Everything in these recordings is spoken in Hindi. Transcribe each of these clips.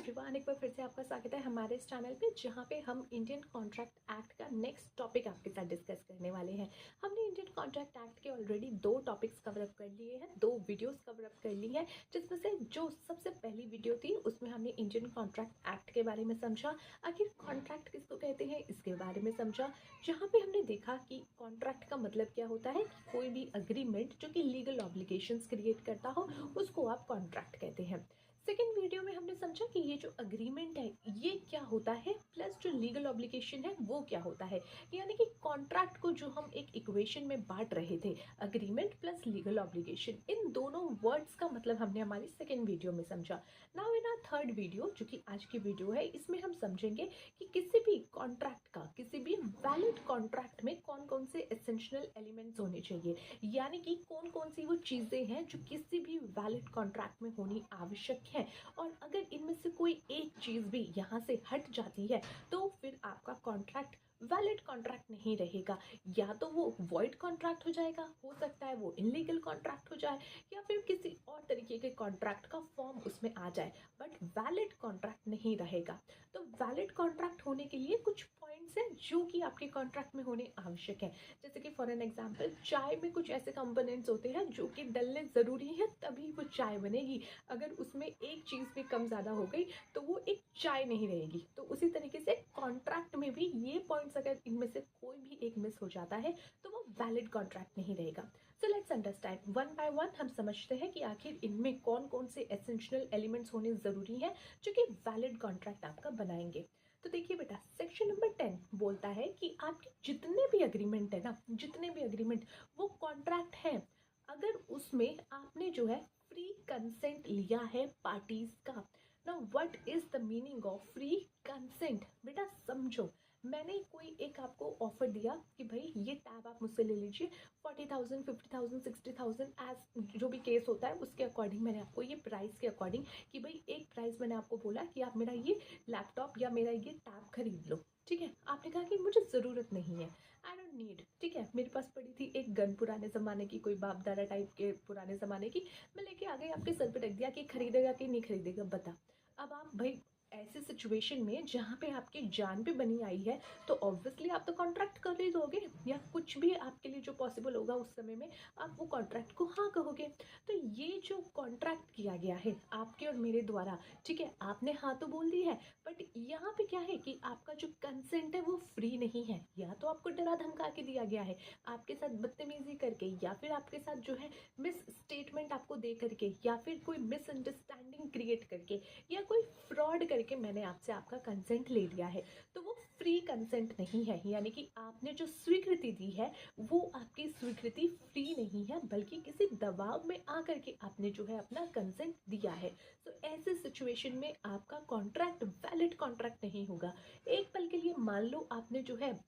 एवरीवन, एक बार फिर से आपका स्वागत है हमारे इस चैनल पे, जहाँ पे हम इंडियन कॉन्ट्रैक्ट एक्ट का नेक्स्ट टॉपिक आपके साथ डिस्कस करने वाले हैं। हमने इंडियन कॉन्ट्रैक्ट एक्ट के ऑलरेडी 2 टॉपिक्स कवर अप कर लिए हैं, 2 वीडियोस कवर अप कर ली हैं, जिसमें से जो सबसे पहली वीडियो थी उसमें हमने इंडियन कॉन्ट्रैक्ट एक्ट के बारे में समझा, आखिर कॉन्ट्रैक्ट किसको कहते हैं इसके बारे में समझा, जहाँ पे हमने देखा कि कॉन्ट्रैक्ट का मतलब क्या होता है कि कोई भी अग्रीमेंट जो कि लीगल ऑब्लिगेशंस क्रिएट करता हो उसको आप कॉन्ट्रैक्ट कहते हैं। सेकेंड वीडियो में हमने समझा कि ये जो अग्रीमेंट है ये क्या होता है, प्लस जो लीगल ऑब्लिगेशन है वो क्या होता है। यानी कि कॉन्ट्रैक्ट को जो हम एक इक्वेशन में बांट रहे थे, अग्रीमेंट प्लस लीगल ऑब्लिगेशन, इन दोनों वर्ड्स का मतलब हमने हमारी सेकेंड वीडियो में समझा। Now in our third video, जो कि आज की वीडियो है, इसमें हम समझेंगे कि किसी भी कॉन्ट्रैक्ट का, किसी भी वैलिड कॉन्ट्रैक्ट में कौन कौन से एसेंशियल एलिमेंट्स होने चाहिए, यानी कि कौन कौन सी वो चीज़ें हैं जो किसी भी वैलिड कॉन्ट्रैक्ट में होनी आवश्यक है। और अगर इनमें से कोई एक चीज़ भी यहाँ से हट जाती है तो फिर आपका कॉन्ट्रैक्ट वैलिड कॉन्ट्रैक्ट नहीं रहेगा, या तो वो वॉइड कॉन्ट्रैक्ट हो जाएगा, हो सकता है वो इनलीगल कॉन्ट्रैक्ट हो जाए, या फिर किसी और तरीके के कॉन्ट्रैक्ट का फॉर्म उसमें आ जाए, बट वैलिड कॉन्ट्रैक्ट नहीं रहेगा। तो वैलिड कॉन्ट्रैक्ट होने के लिए कुछ पॉइंट्स हैं जो कि आपके कॉन्ट्रैक्ट में होने आवश्यक है। जैसे कि फॉर एन एग्जाम्पल, चाय में कुछ ऐसे कंपोनेंट्स होते हैं जो कि डलने ज़रूरी है तभी वो चाय बनेगी। अगर उसमें एक चीज़ भी कम ज़्यादा हो गई तो वो एक चाय नहीं रहेगी। तो उसी तरीके से कॉन्ट्रैक्ट में भी ये पॉइंट्स अगर इनमें से कोई भी एक मिस हो जाता है तो वो वैलिड कॉन्ट्रैक्ट नहीं रहेगा। So let's understand one by one, हम समझते हैं कि आखिर इनमें कौन कौन से एसेंशियल एलिमेंट्स होने ज़रूरी हैं जो कि वैलिड कॉन्ट्रैक्ट आपका बनाएंगे। तो देखिए बेटा, सेक्शन नंबर 10 बोलता है कि आपके जितने भी अग्रीमेंट है ना, जितने भी अग्रीमेंट वो कॉन्ट्रैक्ट है, अगर उसमें आपने जो है फ्री कंसेंट लिया है पार्टीज का। Now what is the meaning of free consent? बेटा समझो, मैंने कोई एक आपको ऑफर दिया कि भाई ये टैब आप मुझसे ले लीजिए, 40,000, 50,000, 60,000, एज जो भी केस होता है उसके अकॉर्डिंग मैंने आपको ये प्राइस के अकॉर्डिंग, कि भाई एक प्राइस मैंने आपको बोला कि आप मेरा ये लैपटॉप या मेरा ये टैब खरीद लो। ठीक है, आपने कहा कि मुझे ज़रूरत नहीं है, आई डोंट नीड। ठीक है, मेरे पास पड़ी थी एक गन पुराने ज़माने की, कोई बाप दादा टाइप के पुराने ज़माने की, मैं लेके आ गई, आपके सर पे रख दिया कि खरीदेगा कि नहीं खरीदेगा बता। अब आप भाई ऐसे सिचुएशन में जहाँ पे आपकी जान पे बनी आई है तो ऑब्वियसली आप तो कॉन्ट्रैक्ट कर ही दोगे, या कुछ भी आपके लिए जो पॉसिबल होगा उस समय में आप वो कॉन्ट्रैक्ट को हाँ कहोगे। तो ये जो कॉन्ट्रैक्ट किया गया है आपके और मेरे द्वारा, ठीक है, आपने हाँ तो बोल दी है, बट यहाँ पे क्या है कि आपका जो कंसेंट है वो फ्री नहीं है। या तो आपको डरा धमका के दिया गया है, आपके साथ बदतमीजी करके, या फिर आपके साथ जो है मिस स्टेटमेंट आपको दे करके, या फिर कोई मिसअंडरस्टैंडिंग क्रिएट करके, या कोई फ्रॉड करके मैंने आपसे आपका कंसेंट ले लिया है, तो वो फ्री कंसेंट नहीं है। यानी कि आपने जो स्वीकृति दी है वो आपकी स्वीकृति फ्री नहीं है, बल्कि किसी दबाव में आकर के आपने जो है अपना कंसेंट दिया है। तो ऐसे सिचुएशन में आपका कॉन्ट्रैक्ट वैलिड कॉन्ट्रैक्ट नहीं होगा। एक पल के लिए मान लो आपने जो है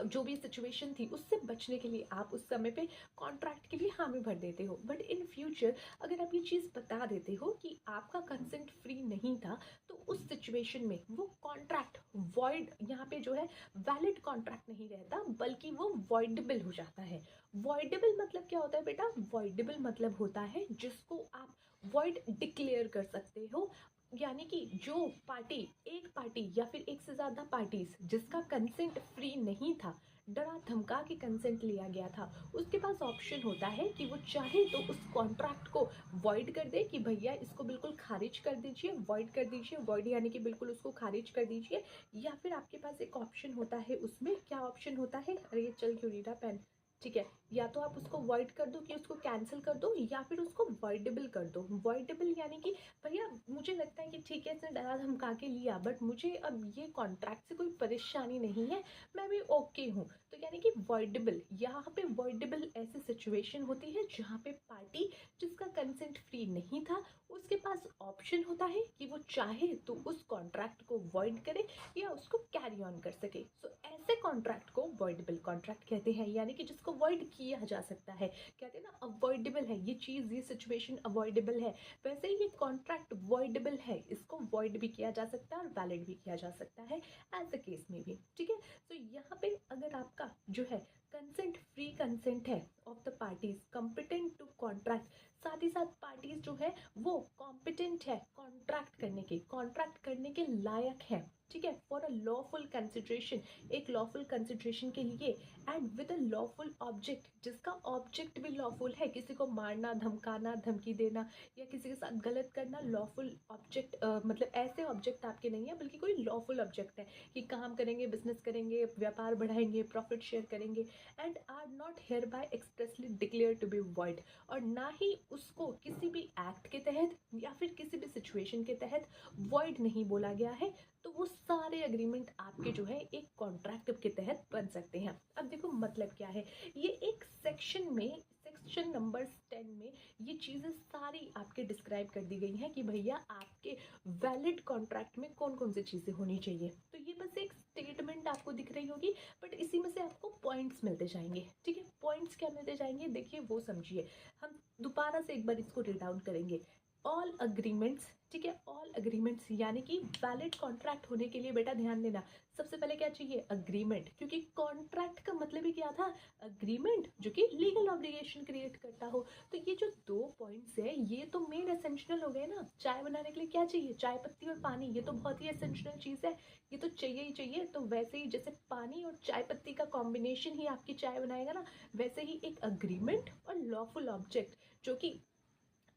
जो भी सिचुएशन थी उससे बचने के लिए आप उस समय पे कॉन्ट्रैक्ट के लिए हामी भर देते हो, बट इन फ्यूचर अगर आप ये चीज़ बता देते हो कि आपका कंसेंट फ्री नहीं था, तो उस सिचुएशन में वो कॉन्ट्रैक्ट वॉइड, यहाँ पे जो है वैलिड कॉन्ट्रैक्ट नहीं रहता, बल्कि वो वॉइडेबल हो जाता है। वॉइडेबल मतलब क्या होता है बेटा? वॉइडेबल मतलब होता है जिसको आप वॉइड डिक्लेयर कर सकते हो। यानी कि जो पार्टी, एक पार्टी या फिर एक से ज़्यादा पार्टीज जिसका कंसेंट फ्री नहीं था, डरा धमका के कंसेंट लिया गया था, उसके पास ऑप्शन होता है कि वो चाहे तो उस कॉन्ट्रैक्ट को वॉइड कर दे कि भैया इसको बिल्कुल खारिज कर दीजिए, वॉइड कर दीजिए, वॉइड यानी कि बिल्कुल उसको खारिज कर दीजिए। या फिर आपके पास एक ऑप्शन होता है, उसमें क्या ऑप्शन होता है, अरे ये चल क्यों नहीं रहा पेन, ठीक है, या तो आप उसको वॉइड कर दो कि उसको कैंसिल कर दो, या फिर उसको वॉइडेबल कर दो। वॉइडेबल यानी कि भैया मुझे लगता है कि ठीक है इसने डरा धमका के लिया, बट मुझे अब ये कॉन्ट्रैक्ट से कोई परेशानी नहीं है, मैं भी ओके हूँ। तो यानी कि वॉइडेबल, यहाँ पे वॉइडेबल ऐसी सिचुएशन होती है जहाँ पे पार्टी जिसका कंसेंट फ्री नहीं था उसके पास ऑप्शन होता है कि वो चाहे तो उस कॉन्ट्रैक्ट को वॉइड करे या उसको कैरी ऑन कर सके। सो ऐसे कॉन्ट्रैक्ट को वॉइडेबल कॉन्ट्रैक्ट कहते हैं, यानी कि जिसको वॉइड किया जा सकता है। कहते हैं ना अवॉइडेबल है ये चीज़, ये सिचुएशन अवॉइडेबल है, वैसे ये कॉन्ट्रैक्ट वॉइडेबल है, इसको वॉइड भी किया जा सकता है और वैलिड भी किया जा सकता है एज द केस में भी, ठीक है। तो यहाँ पे अगर आपका जो है कंसेंट, फ्री कंसेंट है of the parties competent to contract, साथ ही साथ पार्टीज जो है वो कॉम्पिटेंट है कॉन्ट्रैक्ट करने के लायक है, ठीक है, फॉर अ लॉफुल कंसिडरेशन, एक लॉफुल कंसिडरेशन के लिए, and with a lawful object, जिसका ऑब्जेक्ट भी लॉफुल है, किसी को मारना, धमकाना, धमकी देना या किसी के साथ गलत करना लॉफुल ऑब्जेक्ट, मतलब ऐसे ऑब्जेक्ट आपके नहीं है बल्कि कोई लॉफुल ऑब्जेक्ट है कि काम करेंगे, बिजनेस करेंगे, व्यापार बढ़ाएंगे, प्रॉफिट शेयर करेंगे, and are not hereby expressly declared to be void, और ना ही उसको किसी भी एक्ट के तहत या फिर किसी भी सिचुएशन के तहत वॉइड नहीं बोला गया है, तो वो सारे एग्रीमेंट आपके जो है एक कॉन्ट्रैक्ट के तहत बन सकते हैं। अब देखो मतलब क्या है, ये एक सेक्शन में, सेक्शन नंबर 10 में ये चीज़ें सारी आपके डिस्क्राइब कर दी गई हैं कि भैया आपके वैलिड कॉन्ट्रैक्ट में कौन कौन सी चीज़ें होनी चाहिए। तो ये बस एक स्टेटमेंट आपको दिख रही होगी, बट इसी में से आपको पॉइंट्स मिलते जाएंगे, ठीक है। पॉइंट्स क्या मिलते जाएंगे, देखिए वो समझिए। हम दोबारा से एक बार इसको रीड आउट करेंगे। ऑल अग्रीमेंट्स, ठीक है, ऑल अग्रीमेंट्स यानी कि वैलिड कॉन्ट्रैक्ट होने के लिए बेटा ध्यान देना, सबसे पहले क्या चाहिए, अग्रीमेंट, क्योंकि कॉन्ट्रैक्ट का मतलब ही क्या था, अग्रीमेंट, जो कि लीगल ऑब्लिगेशन क्रिएट करता हो। तो ये जो 2 पॉइंट्स है ये तो मेन एसेंशियल हो गए ना। चाय बनाने के लिए क्या चाहिए, चाय पत्ती और पानी, ये तो बहुत ही एसेंशियल चीज़ है, ये तो चाहिए ही चाहिए। तो वैसे ही जैसे पानी और चाय पत्ती का कॉम्बिनेशन ही आपकी चाय बनाएगा ना, वैसे ही एक अग्रीमेंट और लॉफुल ऑब्जेक्ट जो कि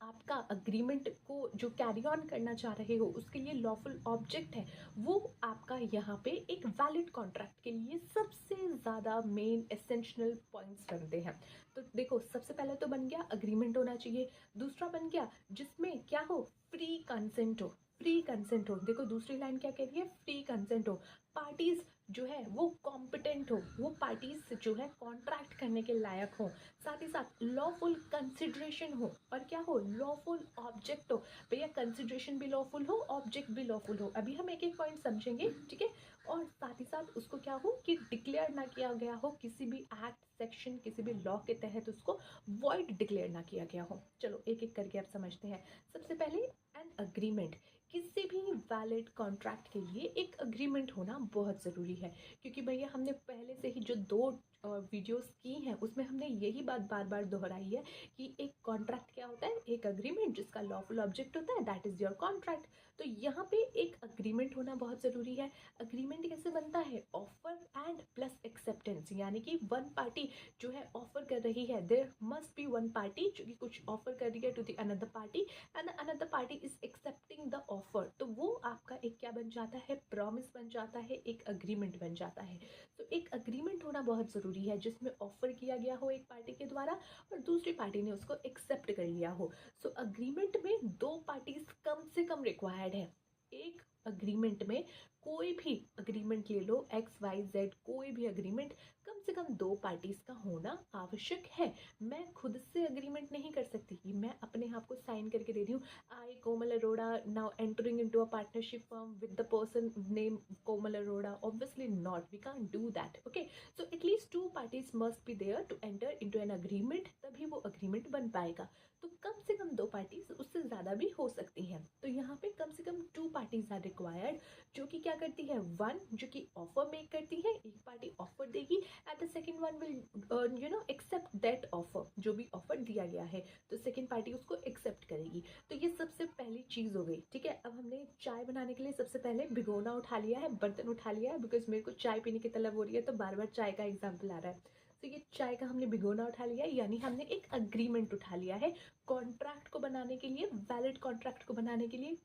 आपका अग्रीमेंट को जो कैरी ऑन करना चाह रहे हो उसके लिए लॉफुल ऑब्जेक्ट है, वो आपका यहाँ पे एक वैलिड कॉन्ट्रैक्ट के लिए सबसे ज़्यादा मेन एसेंशियल पॉइंट्स बनते हैं। तो देखो सबसे पहले तो बन गया अग्रीमेंट होना चाहिए, दूसरा बन गया जिसमें क्या हो, फ्री कंसेंट हो, फ्री कंसेंट हो। देखो दूसरी लाइन क्या कह रही है, फ्री कंसेंट हो, पार्टीज जो है वो कॉम्पिटेंट हो, वो पार्टीज जो है कॉन्ट्रैक्ट करने के लायक हो, साथ ही साथ लॉफुल कंसिडरेशन हो, और क्या हो, लॉफुल ऑब्जेक्ट हो। भैया कंसिडरेशन भी लॉफुल हो, ऑब्जेक्ट भी लॉफुल हो, अभी हम एक एक पॉइंट समझेंगे, ठीक है। और साथ ही साथ उसको क्या हो कि डिक्लेयर ना किया गया हो किसी भी एक्ट, सेक्शन, किसी भी लॉ के तहत उसको वॉइड डिक्लेयर ना किया गया हो। चलो एक एक करके आप समझते हैं। सबसे पहले एन अग्रीमेंट, किसी भी वैलिड कॉन्ट्रैक्ट के लिए एक अग्रीमेंट होना बहुत ज़रूरी है, क्योंकि भैया हमने पहले से ही जो 2 वीडियोस की हैं उसमें हमने यही बात बार बार दोहराई है कि एक कॉन्ट्रैक्ट क्या होता है, एक अग्रीमेंट जिसका लॉफुल ऑब्जेक्ट होता है, दैट इज़ योर कॉन्ट्रैक्ट। तो यहाँ पे एक अग्रीमेंट होना बहुत ज़रूरी है। अग्रीमेंट कैसे बनता है, ऑफर एंड प्लस एक्सेप्टेंस, यानी कि वन पार्टी जो है ऑफर कर रही है, there must be one party जो कि कुछ ऑफर कर रही है to the another party, and another party is accepting the offer, तो वो आपका एक क्या बन जाता है, प्रॉमिस बन जाता है, एक अग्रीमेंट बन जाता है। तो एक अग्रीमेंट होना बहुत ज़रूरी है जिसमें ऑफर किया गया हो एक पार्टी के द्वारा और दूसरी पार्टी ने उसको एक्सेप्ट कर लिया हो। सो अग्रीमेंट में 2 पार्टीज कम से कम रिक्वायर्ड है। एक अग्रीमेंट में, कोई भी अग्रीमेंट ले लो, XYZ कोई भी अग्रीमेंट, कम से कम 2 पार्टीज का होना आवश्यक है। मैं खुद से अग्रीमेंट नहीं कर सकती कि मैं अपने आप को साइन करके दे रही हूँ, I Komal Arora now entering into a partnership firm with the person name Komal Arora, obviously not, we can't do that, okay. So at least 2 parties must be there to enter into an agreement, तभी वो अग्रीमेंट बन पाएगा। तो कम से कम 2 पार्टीज, उससे ज़्यादा भी हो सकती हैं। तो यहाँ पे कम से कम 2 पार्टीज आर रिक्वायर्ड, जो कि क्या करती है, वन जो कि ऑफर मेक करती है, एक पार्टी ऑफर देगी and the second one will accept that offer, जो भी ऑफर दिया गया है तो सेकंड पार्टी उसको एक्सेप्ट करेगी। तो ये सबसे पहली चीज़ हो गई, ठीक है। अब हमने चाय बनाने के लिए सबसे पहले भिगोना उठा लिया है, बर्तन उठा लिया है, बिकॉज मेरे को चाय पीने की तलब हो रही है तो बार बार चाय का एग्जाम्पल आ रहा है। तो ये चाय का हमने भिगोना उठा लिया है, यानी हमने एक अग्रीमेंट उठा लिया है कॉन्ट्रैक्ट को बनाने के लिए, वैलिड कॉन्ट्रैक्ट को बनाने के लिए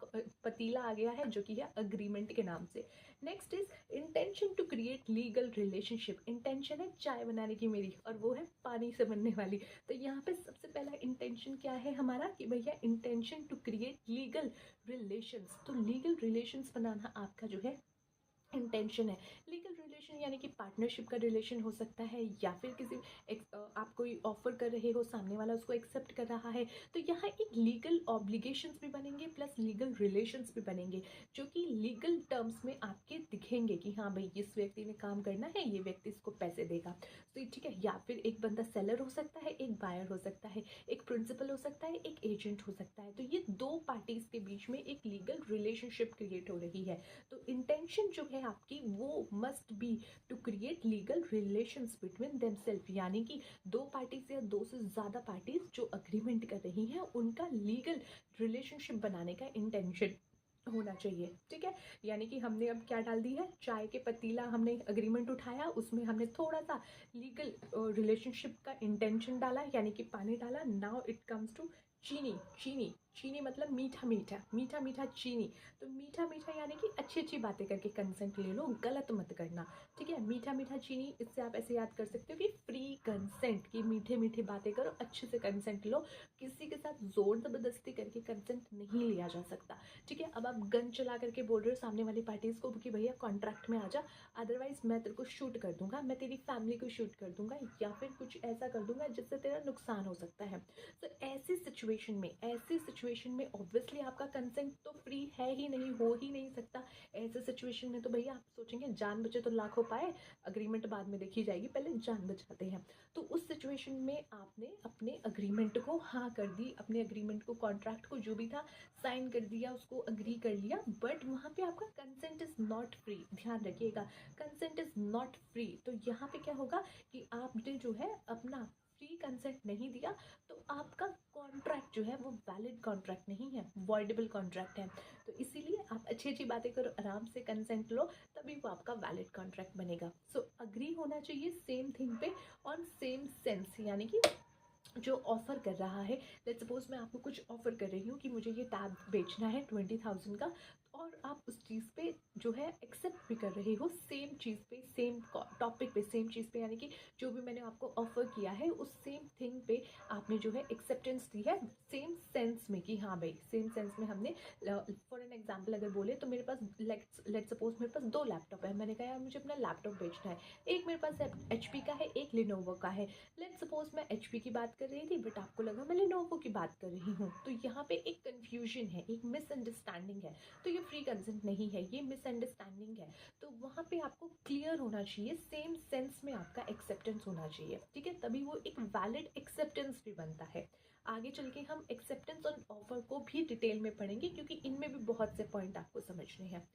पतीला आ गया है जो कि है अग्रीमेंट के नाम से। Next is intention to create legal relationship, intention है चाय बनाने की मेरी और वो है पानी से बनने वाली। तो यहाँ पे सबसे पहला इंटेंशन क्या है हमारा कि भैया intention to create legal relations, तो लीगल रिलेशंस बनाना आपका जो है इंटेंशन है। लीगल रिलेशन यानी कि पार्टनरशिप का रिलेशन हो सकता है, या फिर किसी आप कोई ऑफर कर रहे हो, सामने वाला उसको एक्सेप्ट कर रहा है, तो यहाँ एक लीगल ऑब्लिगेशंस भी बनेंगे प्लस लीगल रिलेशंस भी बनेंगे, जो कि लीगल टर्म्स में आपके दिखेंगे कि हाँ भाई इस व्यक्ति ने काम करना है, ये व्यक्ति इसको पैसे देगा। तो ठीक है, या फिर एक बंदा सेलर हो सकता है, एक बायर हो सकता है, एक प्रिंसिपल हो सकता है, एक एजेंट हो सकता है। तो ये दो पार्टीज के बीच में एक लीगल रिलेशनशिप क्रिएट हो रही है। तो इंटेंशन जो है आपकी वो must be to create legal relations between themselves, यानी कि दो पार्टीज या दो से ज़्यादा पार्टीज जो अग्रीमेंट कर रही हैं उनका लीगल रिलेशनशिप बनाने का इंटेंशन होना चाहिए। ठीक है, यानी कि हमने अब क्या डाल दी है, चाय के पतीला हमने अग्रीमेंट उठाया, उसमें हमने थोड़ा सा लीगल रिलेशनशिप का इंटेंशन डाला, यानी कि पानी डाला। नाउ इट कम्स टू चीनी। चीनी चीनी मतलब मीठा मीठा, मीठा मीठा चीनी। तो मीठा मीठा यानी कि अच्छी अच्छी बातें करके कंसेंट ले लो, गलत मत करना। ठीक है, मीठा मीठा चीनी, इससे आप ऐसे याद कर सकते हो कि फ्री कंसेंट, की मीठे मीठे बातें करो, अच्छे से कंसेंट लो। किसी के साथ जोर ज़बरदस्ती करके कंसेंट नहीं लिया जा सकता। ठीक है, अब आप गन चला करके बोल रहे हो सामने वाली पार्टीज को कि भैया कॉन्ट्रैक्ट में आ जा, अदरवाइज मैं तेरे को शूट कर दूंगा, मैं तेरी फैमिली को शूट कर दूंगा, या फिर कुछ ऐसा कर दूंगा जिससे तेरा नुकसान हो सकता है। तो ऐसी सिचुएशन में ऑब्वियसली आपका कंसेंट तो फ्री है ही नहीं, हो ही नहीं सकता। ऐसे सिचुएशन में तो भैया आप सोचेंगे जान बचे तो लाखों पाए, अग्रीमेंट बाद में देखी जाएगी, पहले जान बचाते हैं। तो उस सिचुएशन में आपने अपने अग्रीमेंट को हाँ कर दी, अपने अग्रीमेंट को, कॉन्ट्रैक्ट को जो भी था साइन कर दिया, उसको अग्री कर लिया, बट वहाँ पे आपका कंसेंट इज नॉट फ्री। ध्यान रखिएगा, कंसेंट इज नॉट फ्री। तो यहाँ पे क्या होगा कि आपने जो है अपना फ्री कंसेंट नहीं दिया, तो आपका कॉन्ट्रैक्ट जो है वो वैलिड कॉन्ट्रैक्ट नहीं है, वॉइडेबल कॉन्ट्रैक्ट है। तो इसीलिए आप अच्छी अच्छी बातें करो, आराम से कंसेंट लो, तभी वो आपका वैलिड कॉन्ट्रैक्ट बनेगा। सो अग्री होना चाहिए सेम थिंग पे ऑन सेम सेंस, यानी कि जो ऑफर कर रहा है, लेट्स सपोज मैं आपको कुछ ऑफर कर रही हूँ कि मुझे ये टैब बेचना है 20,000 का, और आप उस चीज़ पे जो है एक्सेप्ट भी कर रहे हो, सेम चीज़ पे, सेम टॉपिक पे, सेम चीज़ पे, यानी कि जो भी मैंने आपको ऑफर किया है उस सेम थिंग पे आपने जो है एक्सेप्टेंस दी है, सेम सेंस में कि हाँ भाई सेम सेंस में हमने। फॉर एन एग्जाम्पल अगर बोले तो मेरे पास लेट्स सपोज मेरे पास दो लैपटॉप है, मैंने कहा यार मुझे अपना लैपटॉप बेचना है, एक मेरे पास HP का है, एक लिनोवो का है। लेट्स सपोज मैं HP की बात कर रही थी, बट आपको लगा मैं लेनोवो की बात कर रही हूँ, तो यहाँ पे एक कंफ्यूजन है, एक मिसअंडरस्टैंडिंग है। तो ये फ्री कंसेंट नहीं है, ये मिसअंडरस्टैंडिंग है। तो वहाँ पे आपको क्लियर होना चाहिए, सेम सेंस में आपका एक्सेप्टेंस होना चाहिए। ठीक है, तभी वो एक वैलिड एक्सेप्टेंस भी बनता है। आगे चल के हम एक्सेप्टेंस और ऑफर को भी डिटेल में पढ़ेंगे, क्योंकि इनमें भी बहुत से पॉइंट आपको समझने हैं।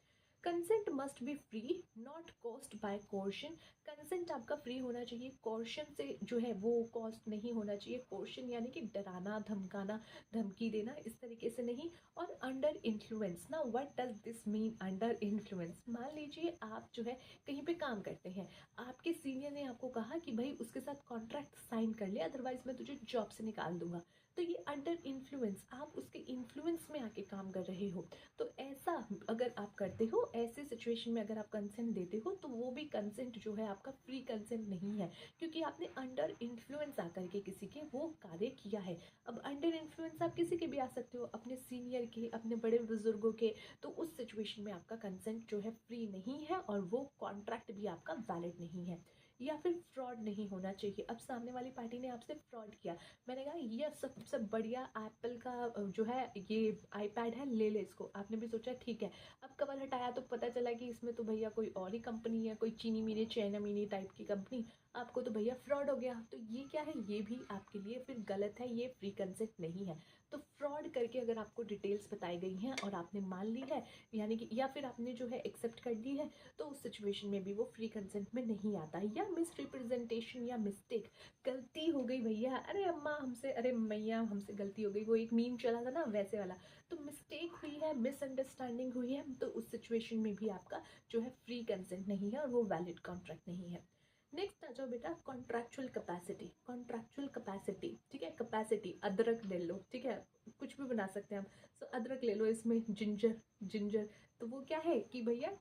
Consent must be free, not cost by coercion. Consent आपका फ्री होना चाहिए, कॉर्शन से जो है वो कॉस्ट नहीं होना चाहिए। कॉर्शन यानी कि डराना, धमकाना, धमकी देना, इस तरीके से नहीं। और अंडर इन्फ्लुएंस ना, what does this mean under influence? मान लीजिए आप जो है कहीं पे काम करते हैं, आपके सीनियर ने आपको कहा कि भाई उसके साथ कॉन्ट्रैक्ट साइन कर ले, अदरवाइज मैं तुझे जॉब से निकाल दूंगा। तो ये अंडर इन्फ्लुएंस, आप उसके इन्फ्लुएंस में आके काम कर रहे हो। तो ऐसा अगर आप करते हो, ऐसे सिचुएशन में अगर आप कंसेंट देते हो, तो वो भी कंसेंट जो है आपका फ्री कंसेंट नहीं है, क्योंकि आपने अंडर इन्फ्लुएंस आकर के किसी के वो कार्य किया है। अब अंडर इन्फ्लुएंस आप किसी के भी आ सकते हो, अपने सीनियर के, अपने बड़े बुजुर्गों के। तो उस सिचुएशन में आपका कंसेंट जो है फ्री नहीं है, और वो कॉन्ट्रैक्ट भी आपका वैलिड नहीं है। या फिर फ्रॉड नहीं होना चाहिए। अब सामने वाली पार्टी ने आपसे फ्रॉड किया, मैंने कहा ये सबसे बढ़िया एप्पल का जो है ये आईपैड है, ले ले इसको। आपने भी सोचा ठीक है, अब कवर हटाया तो पता चला कि इसमें तो भैया कोई और ही कंपनी है, कोई चीनी मीनी चाइना मीनी टाइप की कंपनी, आपको तो भैया फ्रॉड हो गया। तो ये क्या है, ये भी आपके लिए फिर गलत है, ये फ्री कंसेंट नहीं है। तो फ्रॉड करके अगर आपको डिटेल्स बताई गई हैं और आपने मान ली है, यानी कि या फिर आपने जो है एक्सेप्ट कर ली है, तो उस सिचुएशन में भी वो फ्री कंसेंट में नहीं आता। या मिस रिप्रेजेंटेशन या मिस्टेक, गलती हो गई भैया, अरे अम्मा हमसे, अरे मैया हमसे गलती हो गई, वो एक मीम चला था ना वैसे वाला। तो मिस्टेक हुई है, मिसअंडरस्टैंडिंग हुई है, तो उस सिचुएशन में भी आपका जो है फ्री कंसेंट नहीं है, और वो वैलिड कॉन्ट्रैक्ट नहीं है। नेक्स्ट आ जाओ बेटा, कॉन्ट्रैक्चुअल कैपेसिटी। कॉन्ट्रैक्चुअल कैपेसिटी, ठीक है, कैपेसिटी, अदरक ले लो, ठीक है, कुछ भी बना सकते हैं हम। सो अदरक ले लो, इसमें जिंजर, जिंजर, तो वो क्या है कि भैया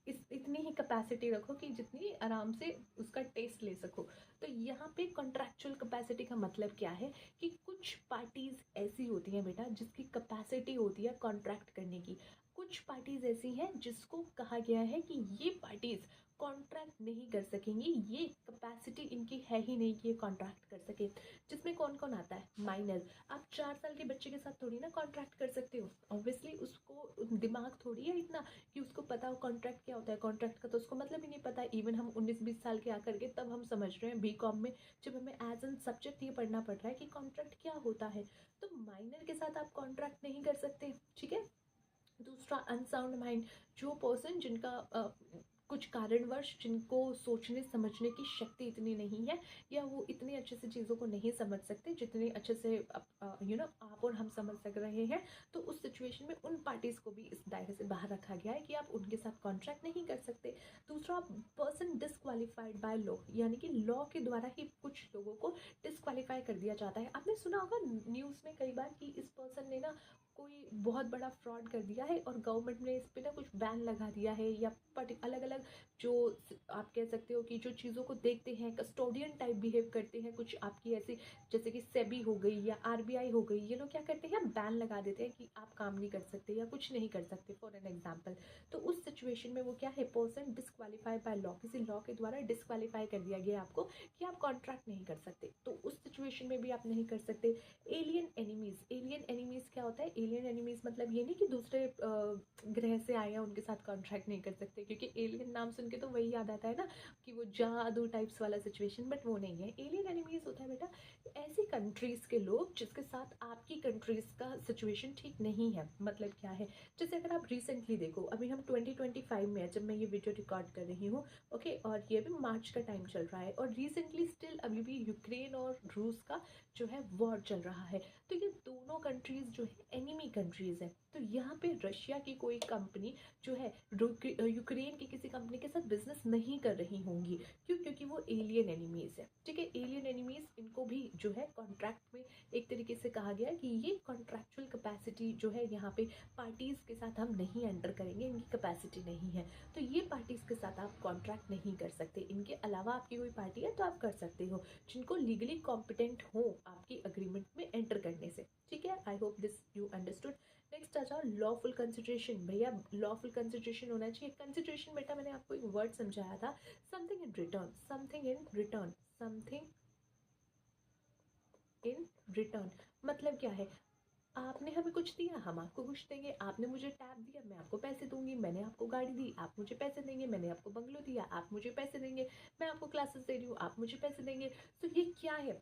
इतनी ही कैपेसिटी रखो कि जितनी आराम से उसका टेस्ट ले सको। तो यहाँ पे कॉन्ट्रैक्चुअल कैपेसिटी का मतलब क्या है कि कुछ पार्टीज ऐसी होती हैं बेटा जिसकी कैपेसिटी होती है कॉन्ट्रैक्ट करने की, कुछ पार्टीज ऐसी हैं जिसको कहा गया है कि ये पार्टीज कॉन्ट्रैक्ट नहीं कर सकेंगी, ये कैपेसिटी इनकी है ही नहीं कि ये कॉन्ट्रैक्ट कर सके। जिसमें कौन कौन आता है? माइनर। आप 4 साल के बच्चे के साथ थोड़ी ना कॉन्ट्रैक्ट कर सकते हो, ऑब्वियसली उसको दिमाग थोड़ी है इतना कि उसको पता हो कॉन्ट्रैक्ट क्या होता है। कॉन्ट्रैक्ट का तो उसको मतलब ही नहीं पता। इवन हम 19-20 साल के आकर के तब हम समझ रहे हैं बीकॉम में, जब हमें एज एन सब्जेक्ट ये पढ़ना पड़ रहा है कि कॉन्ट्रैक्ट क्या होता है। तो माइनर के साथ आप कॉन्ट्रैक्ट नहीं कर सकते, ठीक है। दूसरा, अनसाउंड माइंड, जो पर्सन जिनका कुछ कारणवश जिनको सोचने समझने की शक्ति इतनी नहीं है, या वो इतने अच्छे से चीज़ों को नहीं समझ सकते जितने अच्छे से आप और हम समझ सक रहे हैं, तो उस सिचुएशन में उन पार्टीज़ को भी इस दायरे से बाहर रखा गया है कि आप उनके साथ कॉन्ट्रैक्ट नहीं कर सकते। दूसरा, पर्सन डिसक्वालीफाइड बाय लॉ, यानी कि लॉ के द्वारा ही कुछ लोगों को डिसक्वालीफाई कर दिया जाता है। आपने सुना होगा न्यूज़ में कई बार कि इस पर्सन ने ना कोई बहुत बड़ा फ्रॉड कर दिया है और गवर्नमेंट ने इस पे ना कुछ बैन लगा दिया है, या अलग अलग जो आप कह सकते हो कि जो चीज़ों को देखते हैं, कस्टोडियन टाइप बिहेव करते हैं कुछ आपकी ऐसी, जैसे कि सेबी हो गई या आरबीआई हो गई, ये लोग क्या करते हैं, बैन लगा देते हैं कि आप काम नहीं कर सकते या कुछ नहीं कर सकते, फॉर एन एग्जाम्पल। तो उस सिचुएशन में वो क्या है, पर्सन डिसक्वालीफाई बाय लॉ, किसी लॉ के द्वारा डिसक्वालीफाई कर दिया गया आपको कि आप कॉन्ट्रैक्ट नहीं कर सकते, तो उस सिचुएशन में भी आप नहीं कर सकते। एलियन एनिमीज, एलियन एनिमीज क्या होता है? एलियन एनिमीज मतलब ये नहीं कि दूसरे ग्रह से आए हैं उनके साथ कॉन्ट्रैक्ट नहीं कर सकते, क्योंकि एलियन नाम सुन के तो वही याद आता है ना कि वो जादू टाइप्स वाला सिचुएशन, बट वो नहीं है। एलियन एनिमीज होता है बेटा ऐसी कंट्रीज के लोग जिसके साथ आपकी कंट्रीज का सिचुएशन ठीक नहीं है। मतलब क्या है, जैसे अगर आप रिसेंटली देखो, अभी हम 2025 में है जब मैं ये वीडियो रिकॉर्ड कर रही हूँ, ओके, और ये भी मार्च का टाइम चल रहा है, और रिसेंटली स्टिल अभी भी यूक्रेन और रूस का जो है वॉर चल रहा है। तो ये दोनों कंट्रीज जो है एनिमी कंट्रीज है। तो यहाँ पे रशिया की कोई कंपनी जो है यूक्रेन की किसी कंपनी के साथ बिजनेस नहीं कर रही होंगी, क्यों? क्योंकि वो एलियन एनिमीज है, ठीक है। एलियन एनिमीज, इनको भी जो है कॉन्ट्रैक्ट में एक तरीके से कहा गया है कि ये कॉन्ट्रैक्चुअल कैपेसिटी जो है यहाँ पे पार्टीज के साथ हम नहीं एंटर करेंगे, इनकी कैपेसिटी नहीं है, तो ये पार्टीज के साथ आप कॉन्ट्रैक्ट नहीं कर सकते। इनके अलावा आपकी कोई पार्टी है तो आप कर सकते हो, जिनको लीगली कॉम्पिटेंट हो आपकी अग्रीमेंट में एंटर करने से, ठीक है। I hope this you understood. Next आ जाओ लॉफुल कंसिडरेशन। भैया लॉफुल कंसिडरेशन होना चाहिए। कंसिडरेशन बेटा मैंने आपको एक वर्ड समझाया था, something in return, something in return, something in return. मतलब क्या है, आपने हमें कुछ दिया, हम आपको कुछ देंगे। आपने मुझे टैब दिया, मैं आपको पैसे दूंगी। मैंने आपको गाड़ी दी, आप मुझे पैसे देंगे। मैंने आपको बंगलो दिया, आप मुझे पैसे देंगे। मैं आपको क्लासेस दे रही हूँ, आप मुझे पैसे देंगे। तो ये क्या है,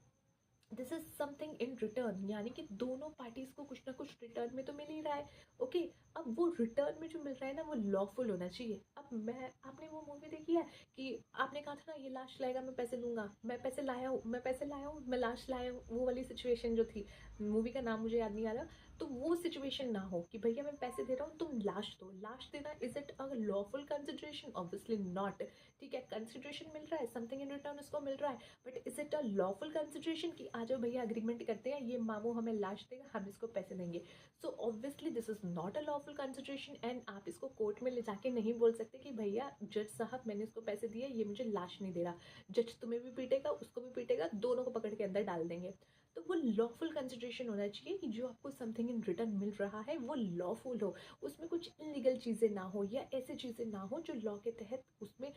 this is something in return, यानी कि दोनों पार्टीज को कुछ ना कुछ रिटर्न में तो मिल ही रहा है, ओके। अब वो रिटर्न में जो मिल रहा है ना वो लॉफुल होना चाहिए। अब मैं, आपने वो मूवी देखी है कि आपने कहा था ना ये लाश लाएगा मैं पैसे दूंगा, मैं पैसे लाया हूँ, मैं पैसे लाया हूँ, मैं लाश लाया हूँ, वो वाली सिचुएशन जो थी, मूवी का नाम मुझे याद नहीं आ रहा। तो वो सिचुएशन ना हो कि भैया मैं पैसे दे रहा हूँ तुम लाश दो। लाश देना is it a lawful consideration? Obviously not, ठीक है। कंसिडरेशन मिल रहा है, समथिंग इन रिटर्न उसको मिल रहा है, but is it a lawful consideration कि आ जाओ भैया अग्रीमेंट करते हैं, ये मामू हमें लाश देगा, हम इसको पैसे देंगे। So obviously this is not a lawful consideration, and आप इसको कोर्ट में ले जाके नहीं बोल सकते कि भैया जज साहब मैंने इसको पैसे दिए, ये मुझे लाश नहीं दे रहा। जज तुम्हें भी पीटेगा, उसको भी पीटेगा, दोनों को पकड़ के अंदर डाल देंगे। तो वो लॉफुल कंसिडरेशन होना चाहिए कि जो आपको समथिंग इन रिटर्न मिल रहा है वो लॉफुल हो, उसमें कुछ इलीगल चीज़ें ना हो या ऐसी चीज़ें ना हो जो लॉ के तहत उसमें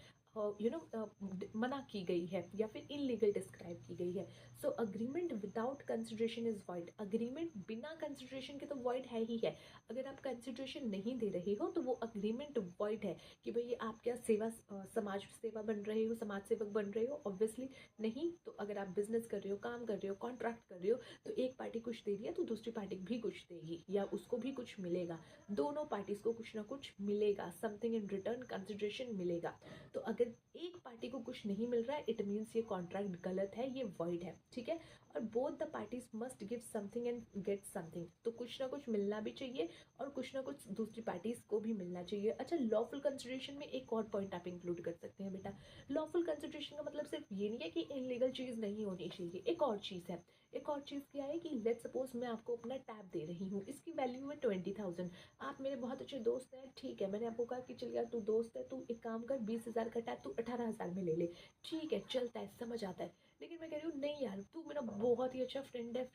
मना की गई है या फिर इलीगल डिस्क्राइब की गई है। So agreement without consideration is void. Agreement बिना कंसिडरेशन के तो वॉइड है ही है। अगर आप कंसिडरेशन नहीं दे रहे हो तो वो अग्रीमेंट वॉइड है कि भाई आप क्या सेवा समाज सेवा बन रहे हो, समाज सेवक बन रहे हो? ऑब्वियसली नहीं। तो अगर आप बिजनेस कर रहे हो, काम कर रहे हो, कॉन्ट्रैक्ट कर रहे हो, तो एक पार्टी कुछ दे रही है तो दूसरी पार्टी भी कुछ देगी या उसको भी कुछ मिलेगा, दोनों पार्टीज को कुछ ना कुछ मिलेगा, समथिंग इन रिटर्न कंसिडरेशन मिलेगा। तो अगर एक पार्टी को कुछ नहीं मिल रहा है इट मीन्स ये कॉन्ट्रैक्ट गलत है, ये वॉइड है, ठीक है। और both the parties must give something and get something, तो कुछ ना कुछ मिलना भी चाहिए और कुछ ना कुछ दूसरी पार्टीज को भी मिलना चाहिए। अच्छा, लॉफुल कंसिडरेशन में एक और पॉइंट आप इंक्लूड कर सकते हैं बेटा। लॉफुल कंसिडरेशन का मतलब सिर्फ ये नहीं है कि इलीगल चीज़ नहीं होनी चाहिए, एक और चीज़ है एक और चीज़ क्या है कि लेट्स सपोज मैं आपको अपना टैब दे रही हूँ, इसकी वैल्यू है 20,000। आप मेरे बहुत अच्छे दोस्त हैं, ठीक है, मैंने आपको कहा कि चल यार तू दोस्त है, तू एक काम कर 20,000 का टैब तू 18,000 में ले ले, ठीक है चलता है, समझ आता है। लेकिन मैं कह रही हूँ नहीं यार, तू मेरा बहुत ही अच्छा फ्रेंड है,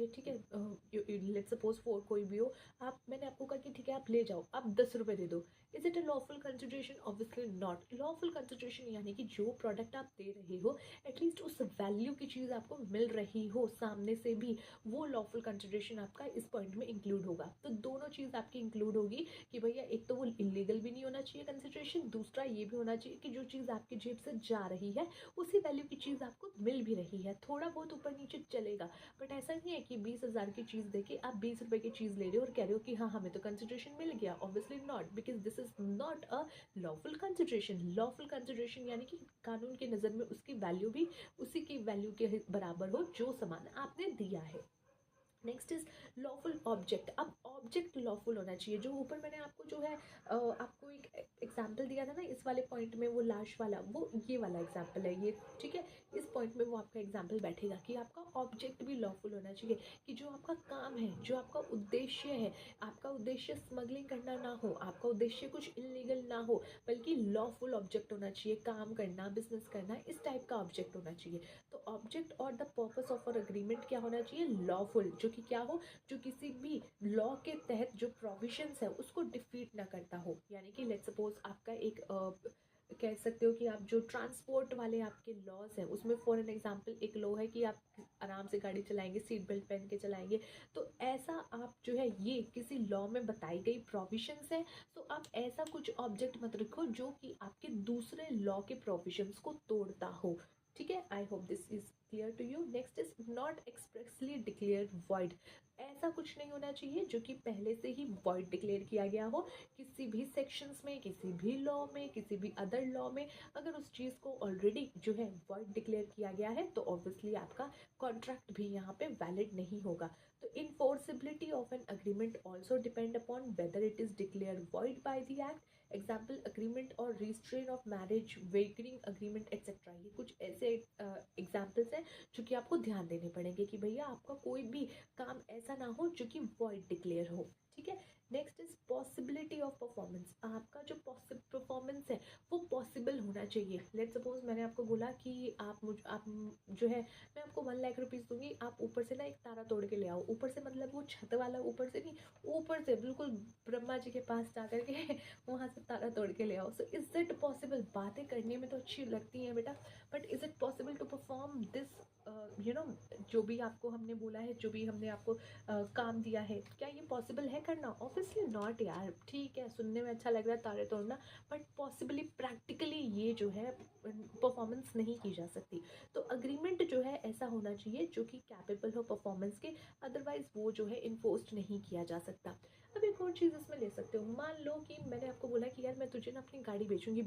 ठीक है, लेट्स सपोज फोर कोई भी हो, आप मैंने आपको कहा कि ठीक है आप ले जाओ, आप 10 रुपये दे दो। Is it a lawful consideration? Obviously not. Lawful consideration यानी कि जो प्रोडक्ट आप दे रहे हो एटलीस्ट उस वैल्यू की चीज़ आपको मिल रही हो सामने से भी, वो लॉफुल कंसिडरेशन आपका इस पॉइंट में इंक्लूड होगा। तो दोनों चीज़ आपकी इंक्लूड होगी कि भैया एक तो वो इलीगल भी नहीं होना चाहिए कंसिडरेशन, दूसरा ये भी होना चाहिए कि जो चीज़ आपकी जेब से जा रही है उसी वैल्यू की चीज़ आपको मिल भी रही है। थोड़ा बहुत ऊपर नीचे चलेगा, बट ऐसा नहीं है कि 20,000 की चीज़ देके आप 20 रुपए की चीज़ ले रहे हो और कह रहे हो कि हाँ हमें तो कंसिडरेशन मिल गया। Obviously not, because this is not a lawful consideration. Lawful consideration यानी कि कानून की नज़र में उसकी वैल्यू भी उसी की वैल्यू के बराबर हो जो सामान आपने दिया है। Next is lawful object. अब ऑब्जेक्ट लॉफुल होना चाहिए। जो ऊपर मैंने आपको जो है आपको एक एग्जाम्पल दिया था ना इस वाले पॉइंट में, वो लाश वाला, वो ये वाला एग्जाम्पल है ये, ठीक है। इस पॉइंट में वो आपका एग्जाम्पल बैठेगा कि आपका ऑब्जेक्ट भी लॉफुल होना चाहिए, कि जो आपका काम है, जो आपका उद्देश्य है, आपका उद्देश्य स्मगलिंग करना ना हो, आपका उद्देश्य कुछ इलीगल ना हो, बल्कि लॉफुल ऑब्जेक्ट होना चाहिए, काम करना, बिजनेस करना, इस टाइप का ऑब्जेक्ट होना चाहिए। तो ऑब्जेक्ट और the purpose of uh agreement क्या होना चाहिए? लॉफुल, जो कि क्या हो, जो किसी भी लॉ के तहत जो प्रोविजंस है उसको डिफीट ना करता हो। यानी कि लेट्स सपोज आपका एक कह सकते हो कि आप जो ट्रांसपोर्ट वाले आपके लॉज हैं उसमें फॉर एन एग्जांपल एक लॉ है कि आप आराम से गाड़ी चलाएंगे, सीट बेल्ट पहन के चलाएंगे। तो ऐसा आप जो है ये किसी लॉ में बताई गई प्रोविजंस है, तो आप ऐसा कुछ ऑब्जेक्ट मत रखो जो कि आपके दूसरे लॉ के प्रोविजंस को तोड़ता हो। ठीक है, I hope this is clear to you. Next is not expressly declared void. ऐसा कुछ नहीं होना चाहिए जो कि पहले से ही वॉइड डिक्लेयर किया गया हो किसी भी सेक्शंस में, किसी भी लॉ में, किसी भी अदर लॉ में। अगर उस चीज़ को ऑलरेडी जो है वॉइड डिक्लेयर किया गया है तो ऑब्वियसली आपका कॉन्ट्रैक्ट भी यहाँ पे वैलिड नहीं होगा। तो enforceability of an agreement also depend upon whether it is declare void by the act. Example agreement और restraint of marriage, wagering agreement etcetera. ये कुछ ऐसे एग्जाम्पल्स हैं जो कि आपको ध्यान देने पड़ेंगे कि भैया आपका कोई भी काम ऐसा ना हो जो कि वॉइड डिक्लेयर हो। ठीक है। Next is possibility of performance. आपका जो परफॉर्मेंस है वो पॉसिबल होना चाहिए। लेट्स सपोज मैंने आपको बोला कि आप जो है मैं आपको 1 लाख रुपीज़ दूंगी, आप ऊपर से ना एक तारा तोड़ के ले आओ। ऊपर से मतलब वो छत वाला, ऊपर से नहीं, ऊपर से बिल्कुल ब्रह्मा जी के पास जा करके वहाँ से तारा तोड़ के ले आओ। So is it possible? बातें करने में तो अच्छी लगती हैं बेटा, but is it possible to perform this you know, जो भी आपको हमने बोला है, जो भी हमने आपको काम दिया है, क्या ये पॉसिबल है करना? ऑब्वियसली नॉट यार। ठीक है, सुनने में अच्छा लग रहा है तारे तोड़ना, बट पॉसिबली प्रैक्टिकली ये जो है परफॉर्मेंस नहीं की जा सकती। तो अग्रीमेंट जो है ऐसा होना चाहिए जो कि कैपेबल हो परफॉर्मेंस के, अदरवाइज वो जो है इन्फोर्स्ड नहीं किया जा सकता। अब एक और चीज़ इसमें ले सकते हो, मान लो कि मैंने आपको बोला कि यार मैं तुझे ना अपनी गाड़ी बेचूंगी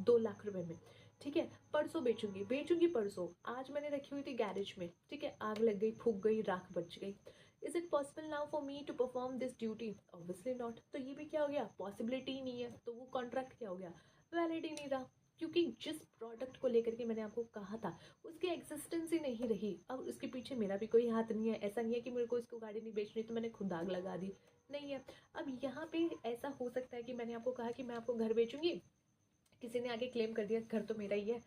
2 लाख रुपए में, ठीक है, परसों बेचूंगी परसों। आज मैंने रखी हुई थी गैरेज में, ठीक है, आग लग गई, फूक गई, राख बच गई। Is it possible now for me to perform this duty? Obviously not. तो ये भी क्या हो गया? पॉसिबिलिटी ही नहीं है। तो वो कॉन्ट्रैक्ट क्या हो गया? वैलिड ही नहीं रहा, क्योंकि जिस प्रोडक्ट को लेकर के मैंने आपको कहा था उसकी एग्जिस्टेंस ही नहीं रही। अब उसके पीछे मेरा भी कोई हाथ नहीं है। ऐसा नहीं है कि मेरे को इसको गाड़ी नहीं बेचनी तो मैंने खुद आग लगा दी, नहीं है। अब यहाँ पे ऐसा हो सकता है कि मैंने आपको कहा कि मैं आपको घर बेचूंगी, किसी ने आगे क्लेम कर दिया घर तो मेरा ही है,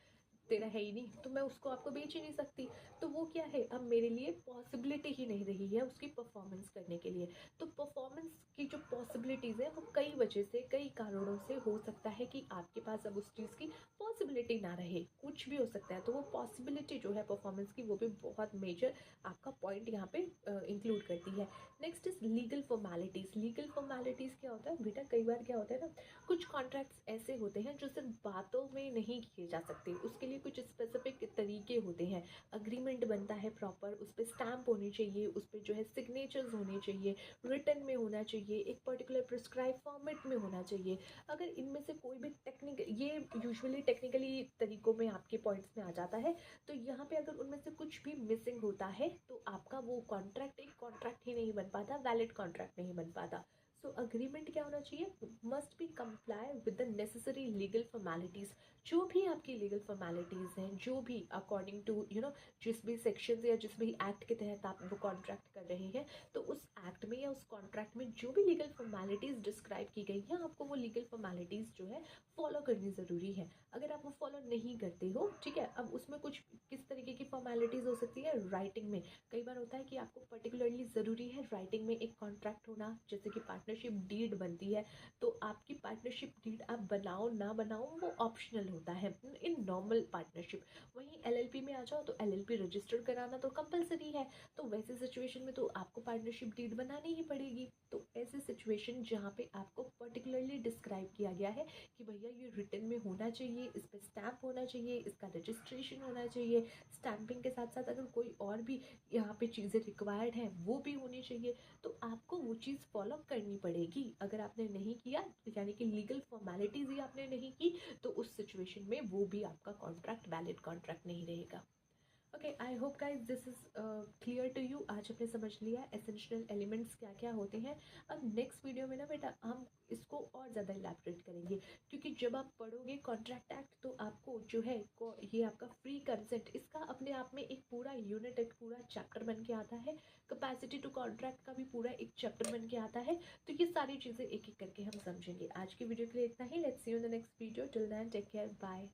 तेरा है ही नहीं, तो मैं उसको आपको बेच ही नहीं सकती। तो वो क्या है, अब मेरे लिए पॉसिबिलिटी ही नहीं रही है उसकी परफॉर्मेंस करने के लिए। तो परफॉर्मेंस की जो पॉसिबिलिटीज़ है वो कई वजह से, कई कारणों से हो सकता है कि आपके पास अब उस चीज़ की पॉसिबिलिटी ना रहे, कुछ भी हो सकता है। तो वो पॉसिबिलिटी जो है परफॉर्मेंस की, वो भी बहुत मेजर आपका पॉइंट यहाँ पे इंक्लूड करती है। Next is legal formalities. Legal formalities क्या होता है बेटा, कई बार क्या होता है ना, कुछ कॉन्ट्रैक्ट्स ऐसे होते हैं जो सिर्फ बातों में नहीं किए जा सकते, उसके लिए कुछ स्पेसिफिक तरीके होते हैं। अग्रीमेंट बनता है प्रॉपर, उस पर स्टैम्प होनी चाहिए, उस पर जो है सिग्नेचर्स होने चाहिए, रिटन में होना चाहिए, एक पर्टिकुलर प्रिस्क्राइब फॉर्मेट में होना चाहिए। अगर इनमें से कोई भी टेक्निकल, ये यूजुअली टेक्निकली तरीकों में आपके पॉइंट्स में आ जाता है, तो यहाँ पे अगर उनमें से कुछ भी मिसिंग होता है तो आपका वो कॉन्ट्रैक्ट एक कॉन्ट्रैक्ट ही नहीं बन पाता, वैलिड कॉन्ट्रैक्ट नहीं बन पाता। सो अग्रीमेंट क्या होना चाहिए, must be comply with the necessary legal formalities. जो भी आपकी लीगल फॉर्मेलिटीज़ हैं, जो भी अकॉर्डिंग टू जिस भी सेक्शन या जिस भी एक्ट के तहत आप वो कॉन्ट्रैक्ट कर रहे हैं, तो उस एक्ट में या उस कॉन्ट्रैक्ट में जो भी लीगल फॉर्मेलिटीज़ डिस्क्राइब की गई हैं, आपको वो लीगल फॉर्मेलिटीज़ जो है फॉलो करनी ज़रूरी है। अगर आप वो फॉलो नहीं करते हो, ठीक है, अब उसमें कुछ किस तरीके की फॉर्मेलिटीज़ हो सकती है राइटिंग में। कई बार होता है कि आपको पर्टिकुलरली ज़रूरी है राइटिंग में एक कॉन्ट्रैक्ट होना, जैसे कि पार्टनरशिप डीड बनती है, तो आपकी पार्टनरशिप डीड आप बनाओ ना बनाओ वो ऑप्शनल होता है इन नॉर्मल पार्टनरशिप। वहीं एलएलपी में आ जाओ तो एलएलपी रजिस्टर्ड कराना तो कंपलसरी है, तो वैसे सिचुएशन में तो आपको पार्टनरशिप डीड बनानी ही पड़ेगी। तो ऐसे सिचुएशन जहाँ पे आपको पर्टिकुलरली डिस्क्राइब किया गया है कि भैया ये रिटन में होना चाहिए, इस पर स्टैम्प होना चाहिए, इसका रजिस्ट्रेशन होना चाहिए, स्टैंपिंग के साथ साथ अगर कोई और भी यहाँ पे चीज़ें रिक्वायर्ड हैं वो भी होनी चाहिए, तो आपको वो चीज़ फॉलो करनी पड़ेगी। अगर आपने नहीं किया, यानी कि लीगल फॉर्मेलिटीज़ ही आपने नहीं की, तो उस सिचुएशन में वो भी आपका कॉन्ट्रैक्ट वैलिड कॉन्ट्रैक्ट नहीं रहेगा। Okay, I hope guys this is clear to you. आज आपने समझ लिया एसेंशियल एलिमेंट्स क्या क्या होते हैं। अब नेक्स्ट वीडियो में ना बेटा हम इसको और ज़्यादा इलैबोरेट करेंगे, क्योंकि जब आप पढ़ोगे कॉन्ट्रैक्ट एक्ट तो आपको जो है ये आपका फ्री कंसेंट, इसका अपने आप में एक पूरा यूनिट, एक पूरा चैप्टर बन के आता है। कैपेसिटी टू कॉन्ट्रैक्ट का भी पूरा एक चैप्टर बन के आता है। तो ये सारी चीज़ें एक एक करके हम समझेंगे। आज की वीडियो के लिए इतना ही। Let's see you in the next video. Till then take care, bye.